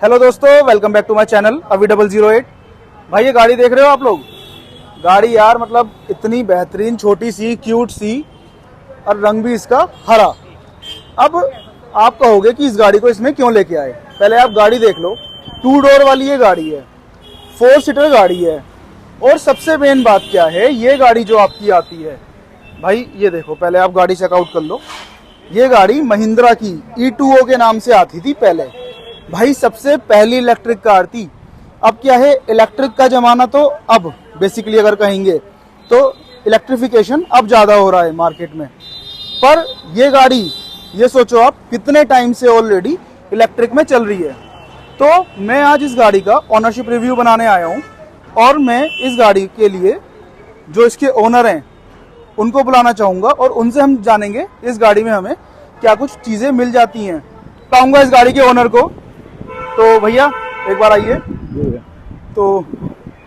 Hello दोस्तों, welcome back to my channel AVI008। भाई ये गाड़ी देख रहे हो आप लोग। गाड़ी यार मतलब इतनी बेहतरीन, छोटी सी, क्यूट सी, और रंग भी इसका हरा। अब आप कहोगे कि इस गाड़ी को इसमें क्यों लेके आए। पहले आप गाड़ी देख लो, 2 डोर वाली ये गाड़ी है, 4 सीटर गाड़ी है। और सबसे मेन बात क्या है, ये गाड़ी जो आपकी आती है भाई, ये देखो, पहले आप गाड़ी चेकआउट कर लो। ये गाड़ी महिंद्रा की E2O के नाम से आती थी पहले। भाई सबसे पहली इलेक्ट्रिक कार थी। अब क्या है, इलेक्ट्रिक का जमाना, तो अब बेसिकली अगर कहेंगे तो इलेक्ट्रिफिकेशन अब ज़्यादा हो रहा है मार्केट में। पर ये गाड़ी, ये सोचो आप, कितने टाइम से ऑलरेडी इलेक्ट्रिक में चल रही है। तो मैं आज इस गाड़ी का ऑनरशिप रिव्यू बनाने आया हूँ, और मैं इस गाड़ी के लिए जो इसके ओनर हैं उनको बुलाना चाहूँगा, और उनसे हम जानेंगे इस गाड़ी में हमें क्या कुछ चीज़ें मिल जाती हैं। पाऊँगा इस गाड़ी के ओनर को। तो भैया एक बार आइए। तो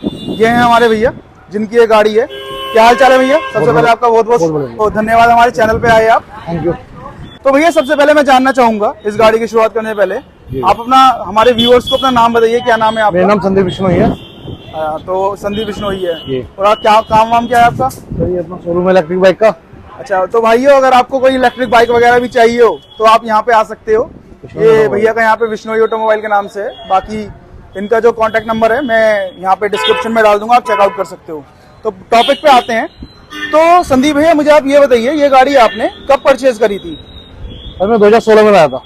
ये हैं हमारे भैया जिनकी ये गाड़ी है। क्या हाल चाल है भैया? सबसे पहले आपका बहुत बहुत धन्यवाद हमारे चैनल पे आए आप। Thank you. तो भैया सबसे पहले मैं जानना चाहूंगा, इस गाड़ी की शुरुआत करने से पहले आप अपना, हमारे व्यूअर्स को अपना नाम बताइए। क्या नाम है आपका? मेरा नाम संदीप बिश्नोई है। तो संदीप बिश्नोई है। और आप क्या काम वाम क्या है आपका? सर ये अपना शोरूम है इलेक्ट्रिक बाइक का। अच्छा, तो भाइयों अगर आपको कोई इलेक्ट्रिक बाइक वगैरह भी चाहिए हो तो आप यहाँ पे आ सकते हो। ये भैया का यहाँ पे बिश्नोई ऑटोमोबाइल के नाम से है। बाकी इनका जो कॉन्टेक्ट नंबर है मैं यहाँ पे डिस्क्रिप्शन में डाल दूंगा, आप चेकआउट कर सकते हो। तो टॉपिक पे आते हैं। तो संदीप भैया मुझे आप ये बताइए, ये गाड़ी आपने कब परचेज करी थी? सर मैं 2016 में लाया था।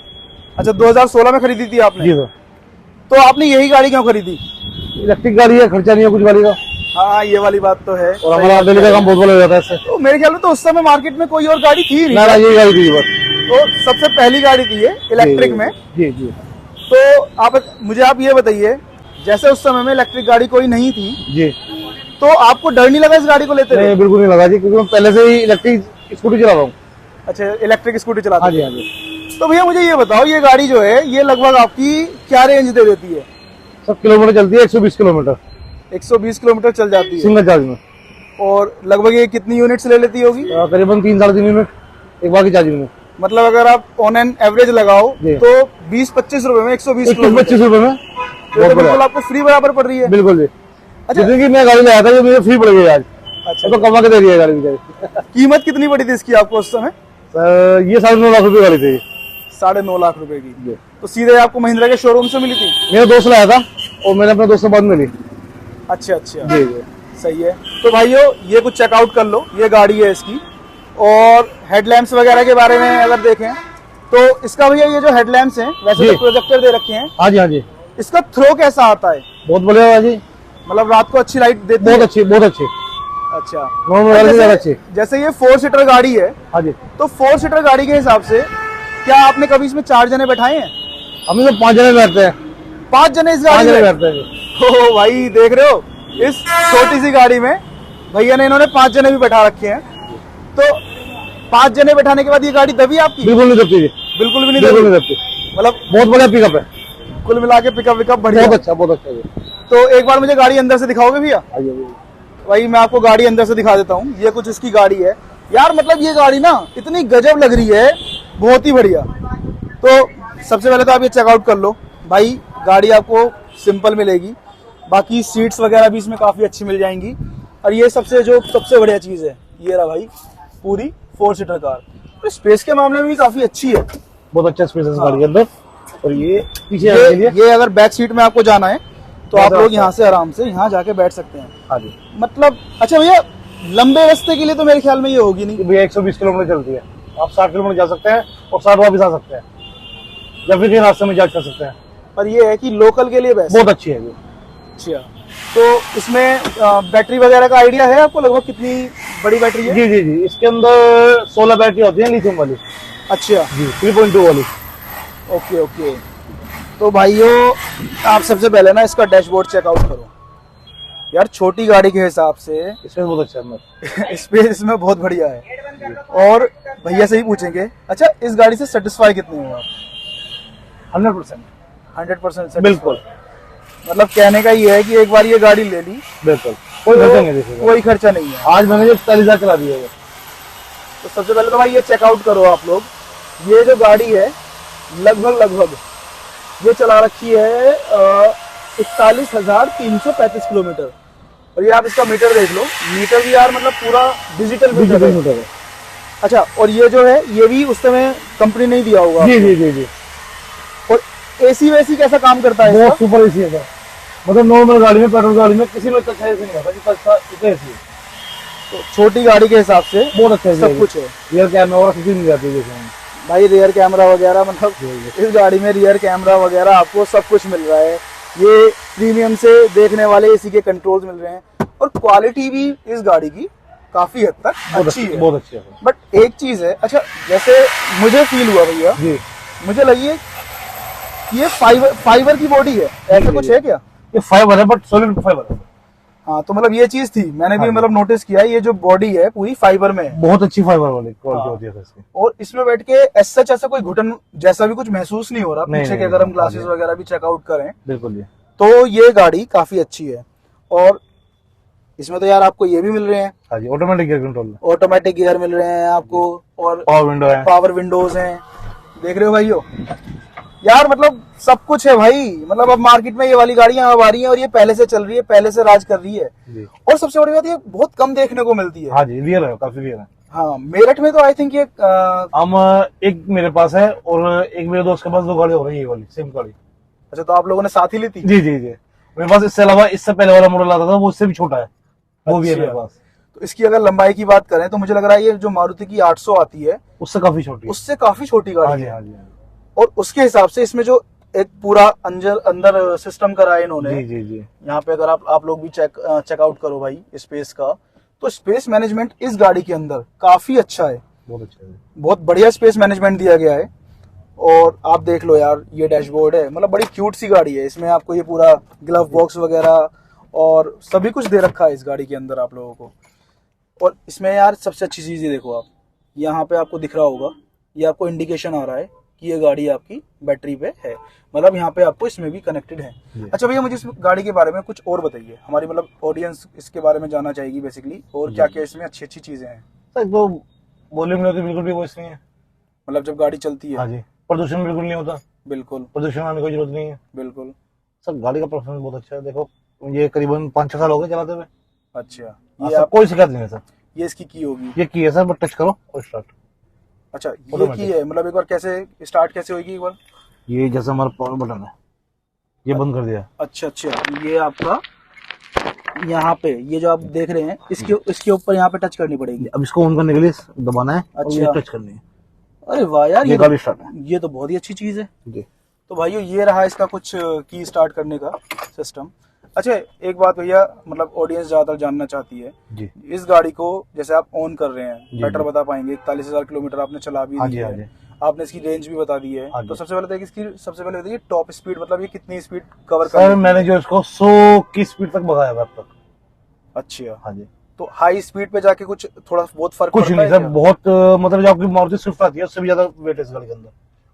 अच्छा, 2016 में खरीदी थी आपने? जी सर। तो आपने यही गाड़ी क्यों खरीदी? इलेक्ट्रिक गाड़ी है, खर्चा नहीं है कुछ गाड़ी का। हाँ, ये वाली बात तो है। और हमारा डेली का काम बहुत बड़ा हो जाता है इससे। तो मेरे ख्याल में तो उस समय मार्केट में कोई और गाड़ी थी नहीं। ना यही गाड़ी थी बस। तो सबसे पहली गाड़ी थी ये इलेक्ट्रिक में। जी जी। तो आप ये बताइए, जैसे उस समय में इलेक्ट्रिक गाड़ी कोई नहीं थी जी, तो आपको डर नहीं लगा इस गाड़ी को लेते हुए? नहीं बिल्कुल नहीं लगा जी, क्योंकि मैं पहले से ही इलेक्ट्रिक स्कूटी चला रहा हूँ। अच्छा, इलेक्ट्रिक स्कूटी चलाते? हाँ जी हाँ जी। तो भैया मुझे ये बताओ, ये गाड़ी जो है ये लगभग आपकी क्या रेंज दे देती है? सर किलोमीटर चलती है 120 किलोमीटर। 120 किलोमीटर चल जाती है सिंगल चार्ज में। और लगभग ये कितनी यूनिट्स ले लेती होगी? करीबन 3-3.5 यूनिट एक बार की चार्जिंग में। मतलब अगर आप ऑन एन एवरेज लगाओ तो 20-25 रुपए में 120 किलोमीटर। 25 रुपए में तो बिल्कुल आपको फ्री बराबर पड़ रही है। बिल्कुल जी। अच्छा, जितनी की मैं गाड़ी लाया था, ये मुझे फ्री पड़ गई आज। अच्छा, तो कमा के दे रही है गाड़ी की। कीमत कितनी पड़ी थी इसकी आपको उस समय? सर ये 9.5 लाख रुपए गाड़ी थी। 9.5 लाख रुपए की। तो सीधे आपको महिंद्रा के शोरूम से मिली थी? मेरा दोस्त लाया था और मैंने अपने दोस्त से बाद में ली। अच्छा अच्छा, जी जी सही है। तो भाइयों ये कुछ चेकआउट कर लो, ये गाड़ी है इसकी। और हेडलैम्प्स वगैरह के बारे में अगर देखें तो इसका भैया ये जो हेडलैम्प्स हैं वैसे तो प्रोजेक्टर दे रखे हैं। हाँ जी हाँ जी। इसका थ्रो कैसा आता है? बहुत बढ़िया है जी। मतलब रात को अच्छी लाइट देती है? बहुत अच्छी, बहुत अच्छी। अच्छा, जैसे ये 4 सीटर गाड़ी है। हाँ जी। तो 4 सीटर गाड़ी के हिसाब से क्या आपने कभी इसमें 4 जने बैठाए हैं? हम तो 5 जने बैठते हैं। 5 जने इस गाड़ी में बैठते हैं। ओ भाई देख रहे हो, इस छोटी सी गाड़ी में भैया ने इन्होंने 5 जने भी बैठा रखे हैं। तो 5 जने बैठाने के बाद ये गाड़ी दबी आपकी? बिल्कुल नहीं दबती जी। बिल्कुल भी नहीं दबती। मतलब बहुत बढ़िया पिकअप है। कुल मिला के पिकअप विकअप बढ़िया। बहुत अच्छा, बहुत अच्छा जी। तो एक बार मुझे गाड़ी अंदर से दिखाओगे भैया? भाई मैं आपको गाड़ी अंदर से दिखा देता हूँ। ये कुछ इसकी गाड़ी है यार। मतलब ये गाड़ी ना इतनी गजब लग रही है, बहुत ही बढ़िया। तो सबसे पहले तो आप ये चेकआउट कर लो भाई। गाड़ी आपको सिंपल मिलेगी, बाकी सीट्स वगैरह भी इसमें काफ़ी अच्छी मिल जाएंगी। और ये सबसे बढ़िया चीज़ है, ये रहा भाई पूरी 4 सीटर कार। स्पेस के मामले में भी काफ़ी अच्छी है, बहुत अच्छा स्पेस है गाड़ी के अंदर। और ये पीछे ये अगर बैक सीट में आपको जाना है तो आप लोग यहाँ से आराम से यहाँ जाके बैठ सकते हैं। हाँ जी। मतलब अच्छा भैया, लंबे रास्ते के लिए तो मेरे ख्याल में ये होगी नहीं भैया। 120 किलोमीटर चलती है, आप 60 किलोमीटर जा सकते हैं और 60 वापस आ सकते हैं, या फिर कहीं रास्ते में जा कर सकते हैं। पर ये है कि लोकल के लिए बेस्ट, बहुत अच्छी है ये। अच्छा, तो इसमें बैटरी वगैरह का आइडिया है आपको? लगभग कितनी बड़ी बैटरी है? जी जी जी, इसके अंदर 16 बैटरी होती है लिथियम वाली। अच्छा जी, 3.2 वाली। Okay okay. तो भाइयों आप सबसे पहले ना इसका डैशबोर्ड चेकआउट करो यार। छोटी गाड़ी के हिसाब से इसमें बहुत अच्छा है। स्पेस इसमें बहुत बढ़िया है। और भैया से ही पूछेंगे, अच्छा इस गाड़ी से सेटिस्फाई कितने हो आप? 100%। बिल्कुल। मतलब कहने का ये है कि एक बार ये गाड़ी ले ली, बिल्कुल कोई खर्चा नहीं है। कोई खर्चा नहीं है। आज मैंने जो 40,000 चला दिया है। तो सबसे पहले तो भाई ये चेकआउट करो आप लोग। ये जो गाड़ी है लगभग ये चला रखी है 41,335 किलोमीटर। और ये आप इसका मीटर देख लो, मीटर भी यार मतलब पूरा डिजिटल मीटर है। अच्छा, और ये जो है ये भी उस समय कंपनी नहीं दिया होगा। जी जी जी जी। और एसी वैसी कैसा काम करता है? बहुत सुपर एसी है, मतलब नॉर्मल गाड़ी में, पेट्रोल गाड़ी में किसी में अच्छा एसी नहीं होता जितना एसी। तो छोटी गाड़ी के हिसाब से बहुत अच्छा सब कुछ है। रियर कैमरा और किसी मिल जाती है भाई, रियर कैमरा वगैरह, मतलब इस गाड़ी में रियर कैमरा वगैरह आपको सब कुछ मिल रहा है। ये प्रीमियम से देखने वाले एसी के कंट्रोल्स मिल रहे हैं और क्वालिटी भी इस गाड़ी की काफी हद तक अच्छी है, बहुत अच्छी है। बट एक चीज है, अच्छा जैसे मुझे फील हुआ भैया, मुझे लगी है कि ये फाइबर की बॉडी है, ऐसा कुछ है क्या? ये फाइबर है बट सॉलिड फाइबर है। हाँ, तो मतलब ये चीज थी, मैंने भी मतलब नोटिस किया, ये जो बॉडी है पूरी फाइबर में है। बहुत अच्छी फाइबर वाली क्वालिटी होती है इसकी। और इसमें बैठ के ऐसा कोई घुटन जैसा भी कुछ महसूस नहीं हो रहा पीछे के, अगर हम ग्लासेस वगैरह भी चेकआउट करें। बिल्कुल। तो ये गाड़ी काफी अच्छी है। और इसमें तो यार आपको ये भी मिल रहे हैं, हाँ जी, automatic gear control, automatic gear मिल रहे हैं आपको, और पावर विंडो है, पावर विंडोज हैं, देख रहे हो भाइयों यार, मतलब सब कुछ है भाई। मतलब अब मार्केट में ये वाली गाड़ियां अब आ रही हैं और ये पहले से चल रही है, पहले से राज कर रही है। और सबसे बड़ी बात ये बहुत कम देखने को मिलती है। हाँ जी, रियल है, काफी रियल है। हाँ, मेरठ में तो आई थिंक ये हम एक मेरे पास है और एक मेरे दोस्त के पास 2 गाड़ी हो रही है, ये वाली सेम गाड़ी। अच्छा, तो आप लोगों ने साथ ही ली थी? जी जी जी। मेरे पास इससे अलावा इससे पहले वाला मॉडल आता था, वो उससे भी छोटा है, वो भी है मेरे पास। तो इसकी अगर लंबाई की बात करें तो मुझे लग रहा है ये जो मारुति की 800 आती है उससे काफी छोटी, उससे काफी छोटी गाड़ी है। हाँ जी। और उसके हिसाब से इसमें जो एक पूरा अंदर सिस्टम करा है इन्होंने। जी जी जी। यहाँ पे अगर आप लोग भी चेकआउट करो भाई स्पेस का, तो स्पेस मैनेजमेंट इस गाड़ी के अंदर काफी अच्छा है, बहुत अच्छा है, बहुत बढ़िया स्पेस मैनेजमेंट दिया गया है। और आप देख लो यार, ये डैशबोर्ड है, मतलब बड़ी क्यूट सी गाड़ी है। इसमें आपको ये पूरा ग्लव बॉक्स वगैरह और सभी कुछ दे रखा है इस गाड़ी के अंदर आप लोगों को। और इसमें यार सबसे अच्छी चीज ये देखो, आप यहाँ पे आपको दिख रहा होगा, ये आपको इंडिकेशन आ रहा है कि ये गाड़ी आपकी बैटरी पे है, मतलब यहाँ पे आपको इसमें भी कनेक्टेड है। अच्छा भैया, मुझे इस गाड़ी के बारे में कुछ और बताइए, हमारी मतलब ऑडियंस इसके बारे में जानना चाहेगी बेसिकली, और क्या क्या इसमें अच्छी अच्छी चीजें हैं। सर वो वॉल्यूम में बिल्कुल भी वॉइस नहीं है, मतलब जब गाड़ी चलती है। हाँ जी, प्रदूषण बिल्कुल नहीं होता, बिल्कुल प्रदूषण आने की जरूरत नहीं है, बिल्कुल। सर गाड़ी का परफॉर्मेंस बहुत अच्छा है। देखो ये करीबन 5-6 साल हो गए चलाते हुए। अच्छा, ये आप कोई शिकायत नहीं है सर। ये इसकी की होगी, ये की है सर, बट टच करो और स्टार्ट। अच्छा, ये की है, मतलब एक बार कैसे स्टार्ट कैसे होगी एक बार? ये जैसे हमारा पावर बटन है, ये बंद कर दिया। अच्छा, ये आपका यहाँ पे ये जो आप देख रहे हैं, इसके ऊपर यहाँ पे टच करनी पड़ेगी। अब इसको ऑन करने के लिए दबाना है, अच्छा, और टच करनी है। अरे वाह यार, ये गाड़ी स्टार्ट है। ये तो बहुत ही अच्छी चीज है जी। तो भाइयों, ये रहा इसका कुछ की स्टार्ट करने का सिस्टम। अच्छा, एक बात भैया, मतलब ऑडियंस ज्यादातर जानना चाहती है जी, इस गाड़ी को जैसे आप ऑन कर रहे हैं, बेटर बता पाएंगे? 41,000 किलोमीटर आपने चला भी दी है, आपने इसकी रेंज भी बता दी है, तो सबसे पहले बताइए टॉप स्पीड, मतलब ये कितनी स्पीड कवर कर? सर मैंने जो इसको 100 की स्पीड तक भगाया अब तक। अच्छा, हाँ जी। तो हाई स्पीड पे जाके कुछ थोड़ा बहुत फर्क कुछ नहीं सर, बहुत मतलब जो आपकी मारुति स्विफ्ट आती है उससे भी ज्यादा वेट है इस गाड़ी के अंदर,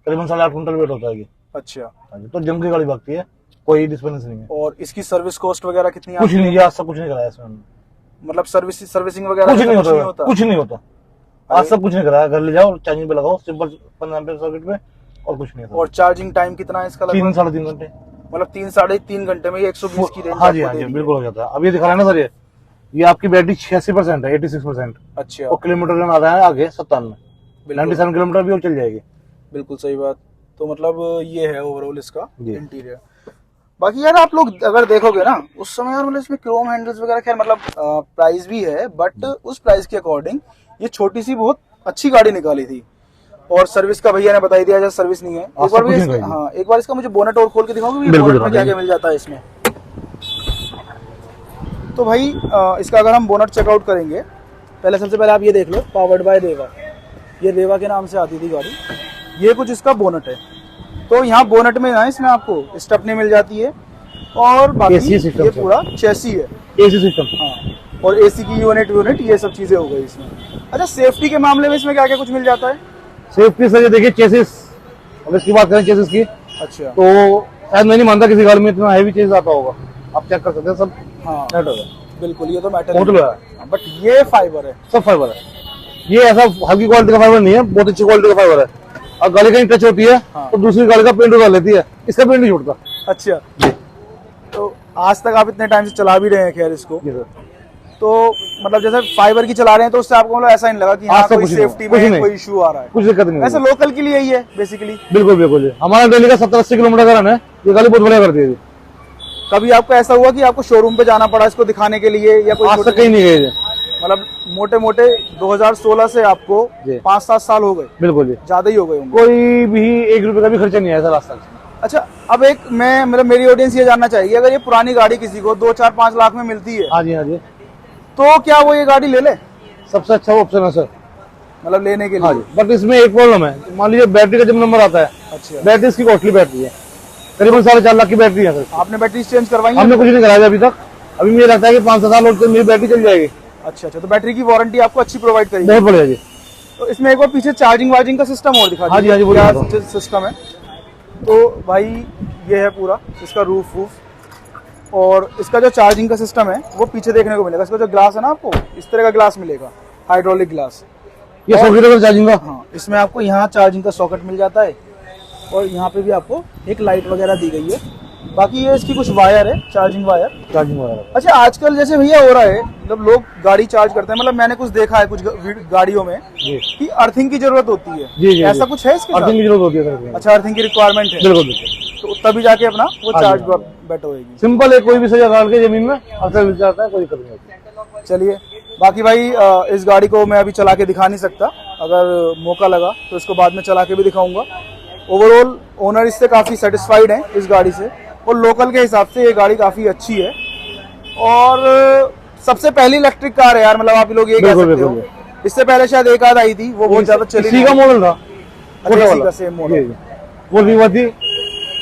करीबन 8.5 कुंटल वेट होता है ये। अच्छा, हाँ जी, तो जम की गाड़ी भागती है, कोई डिस्टर्बेंस नहीं है। और इसकी सर्विस कॉस्ट वगैरह कितनी? कुछ नहीं, आज तक कुछ नहीं कराया इसमें, मतलब सर्विसिंग वगैरह कुछ नहीं होता, कुछ नहीं होता, आज तक कुछ नहीं कराया। घर ले जाओ, चार्जिंग पे लगाओ सिंपल 15 एम्पीयर सॉकेट पे, और कुछ नहीं होता। और चार्जिंग टाइम कितना है इसका? 3-3.5 घंटे, मतलब 3-3.5 घंटे में ये 120 की रेंज? हाँ जी, हाँ जी, बिल्कुल हो जाता है। अब ये दिखा रहा है ना सर, ये आपकी बैटरी 86% है, 86%। अच्छा, और किलोमीटर रन आ रहा है आगे 97, 97 किलोमीटर भी और चल जाएगी। बिल्कुल सही बात। तो मतलब ये है ओवरऑल इसका इंटीरियर। बाकी यार आप लोग अगर देखोगे ना उस समय यार, मतलब इसमें क्रोम हैंडल्स वगैरह, खैर मतलब प्राइस भी है, बट उस प्राइस के अकॉर्डिंग ये छोटी सी बहुत अच्छी गाड़ी निकाली थी। और सर्विस का भैया ने बता ही दिया, जैसे सर्विस नहीं है। एक बार भी हाँ, एक बार इसका मुझे बोनट और खोल के दिखाओगे बोनट में क्या क्या मिल जाता है इसमें? तो भाई इसका अगर हम बोनट चेकआउट करेंगे, सबसे पहले आप ये देख लो, पावर्ड बाय रेवा, ये रेवा के नाम से आती थी गाड़ी। ये कुछ इसका बोनट है, तो यहाँ बोनट में ना इसमें आपको स्टेपनी मिल जाती है, और बाकी ये पूरा चेसी है, एसी सिस्टम। हाँ, और एसी की यूनिट ये सब चीजें हो गई इसमें। अच्छा, सेफ्टी के मामले में इसमें क्या क्या कुछ मिल जाता है? सेफ्टी सर ये देखिए, चेसिस, अब इसकी बात करें चेसिस की, अच्छा, तो शायद मैं नहीं मानता किसी गाड़ी में इतना हैवी चेसिस आता होगा, आप चेक कर सकते हैं सब। हाँ मैटर है, बिल्कुल, ये तो मैटर है, बट ये फाइबर है, सब फाइबर है। ये ऐसा हल्की क्वालिटी का फाइबर नहीं है, बहुत अच्छी क्वालिटी का फाइबर है। और गाड़ी कहीं टच होती है हाँ। तो दूसरी गाड़ी का पेंट उतार लेती है, इसका पेंट नहीं छूटता। अच्छा, तो आज तक आप इतने टाइम से चला भी रहे हैं खैर इसको, जी सर। तो मतलब जैसे फाइबर की चला रहे हैं तो उससे आपको मतलब ऐसा नहीं लगा कि आज हाँ तक कोई कुछ नहीं, सेफ्टी कुछ में नहीं। कोई इशू आ रहा है? कुछ दिक्कत नहीं वैसे है। लोकल के लिए ही है बेसिकली। बिल्कुल बिल्कुल जी, हमारा डेली का 70-80 किलोमीटर का रन है, ये गाड़ी बहुत बढ़िया करती है जी। कभी आपको ऐसा हुआ कि आपको शोरूम पे जाना पड़ा इसको दिखाने के लिए, या कोई आज तक कहीं नहीं गए जी। मतलब मोटे मोटे 2016 से आपको जी। 5-7 साल हो गए, बिल्कुल जी, ज्यादा ही हो गए होंगे। कोई भी 1 रुपए का भी खर्चा नहीं आया सर आज तक। अच्छा, अब एक मैं मतलब मेरी ऑडियंस ये जानना चाहिए, अगर ये पुरानी गाड़ी किसी को 2-4-5 लाख में मिलती है हाँ जी, हाँ जी, तो क्या वो ये गाड़ी ले ले, सबसे अच्छा ऑप्शन है सर। मतलब लेने के हाँ लिए? जी, बट इसमें एक प्रॉब्लम है, मान लीजिए बैटरी का जब नंबर आता है, अच्छा, बैटरी इसकी कॉस्टली बैटरी है, करीबन 4.5 लाख की बैटरी है सर। आपने बैटरी चेंज करवाई है? हमने कुछ नहीं कराया अभी तक, अभी मुझे लगता है कि 5-6 साल और तो मेरी बैटरी चल जाएगी। अच्छा अच्छा, तो बैटरी की वारंटी आपको अच्छी प्रोवाइड करेगी। बहुत बढ़िया जी। तो इसमें एक बार पीछे चार्जिंग वार्जिंग का सिस्टम और दिखा हाँ जी, हाँ जी, क्या बोलिए। सिस्टम है? तो भाई ये है पूरा इसका रूफ वूफ, और इसका जो चार्जिंग का सिस्टम है वो पीछे देखने को मिलेगा। इसका जो ग्लास है ना, आपको इस तरह का ग्लास मिलेगा, हाइड्रोलिक ग्लास। ये 100 किलोमीटर चार्जिंग का। हाँ, इसमें आपको यहाँ चार्जिंग का सॉकेट मिल जाता है, और यहाँ पे भी आपको एक लाइट वगैरह दी गई है। बाकी ये इसकी कुछ वायर है, चार्जिंग वायर। चार्जिंग वगैरह। अच्छा, आजकल जैसे भैया हो रहा है, मतलब लोग गाड़ी चार्ज करते हैं, मतलब मैंने कुछ देखा है कुछ गाड़ियों में जी कि अर्थिंग की जरूरत होती है। जी जी, ऐसा कुछ है इसके साथ? अर्थिंग की जरूरत होती है सर। अच्छा, अर्थिंग की रिक्वायरमेंट है, बिल्कुल बिल्कुल, तो तभी जाके अपना वो हाँ चार्ज जी, हाँ बेटर होएगी। सिंपल है, कोई भी सजा डाल के जमीन में अर्थिंग मिल जाता है, कोई दिक्कत नहीं होती। चलिए, बाकी भाई इस गाड़ी को मैं अभी चला के दिखा नहीं सकता, अगर मौका लगा तो इसको बाद में चला के भी दिखाऊंगा। ओवरऑल ओनर इससे काफ़ी सेटिस्फाइड है इस गाड़ी से, और लोकल के हिसाब से ये गाड़ी काफ़ी अच्छी है। और सबसे पहली इलेक्ट्रिक कार है यार, मतलब आप लोग ये कह बिल्कुल, सकते हो। बिल्कुल। इससे पहले शायद एक आध आई थी, वो बहुत ज़्यादा चली इसी का मॉडल था, अच्छा, छोटा इसी वाला। का सेम जी, मॉडल। जी। वो रिवा थी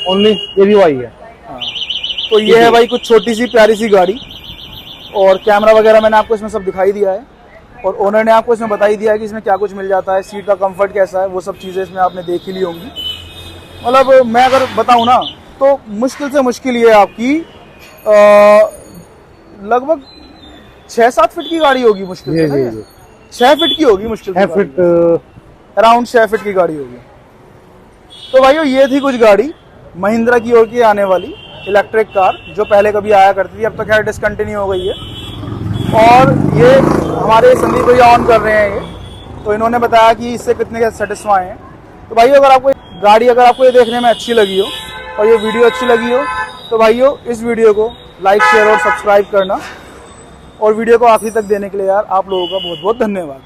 ओनली, ये रिवा ही है। हाँ। तो ये है भाई कुछ छोटी सी प्यारी सी गाड़ी, और कैमरा वगैरह मैंने आपको इसमें सब दिखाई दिया है, और ओनर ने आपको इसमें बता ही दिया है कि इसमें क्या कुछ मिल जाता है, सीट का कंफर्ट कैसा है, वो सब चीज़ें इसमें आपने देख ही ली होंगी। मतलब मैं अगर बताऊँ ना तो मुश्किल से मुश्किल ये आपकी लगभग 6-7 फीट की गाड़ी होगी मुश्किल जी से, जी ना? जी, 6 फीट की होगी मुश्किल से 6 फीट। अराउंड 6 फीट की गाड़ी होगी। तो भाइयों ये थी कुछ गाड़ी महिंद्रा की ओर की आने वाली इलेक्ट्रिक कार, जो पहले कभी आया करती थी, अब तो खैर डिसकंटिन्यू हो गई है। और ये हमारे संदीप भैया ऑन कर रहे हैं ये, तो इन्होंने बताया कि इससे कितने सेटिस्फाई हैं। तो भाइयों अगर आपको गाड़ी अगर आपको ये देखने में अच्छी लगी हो और ये वीडियो अच्छी लगी हो, तो भाइयों इस वीडियो को लाइक शेयर और सब्सक्राइब करना, और वीडियो को आखिरी तक देने के लिए यार आप लोगों का बहुत बहुत धन्यवाद।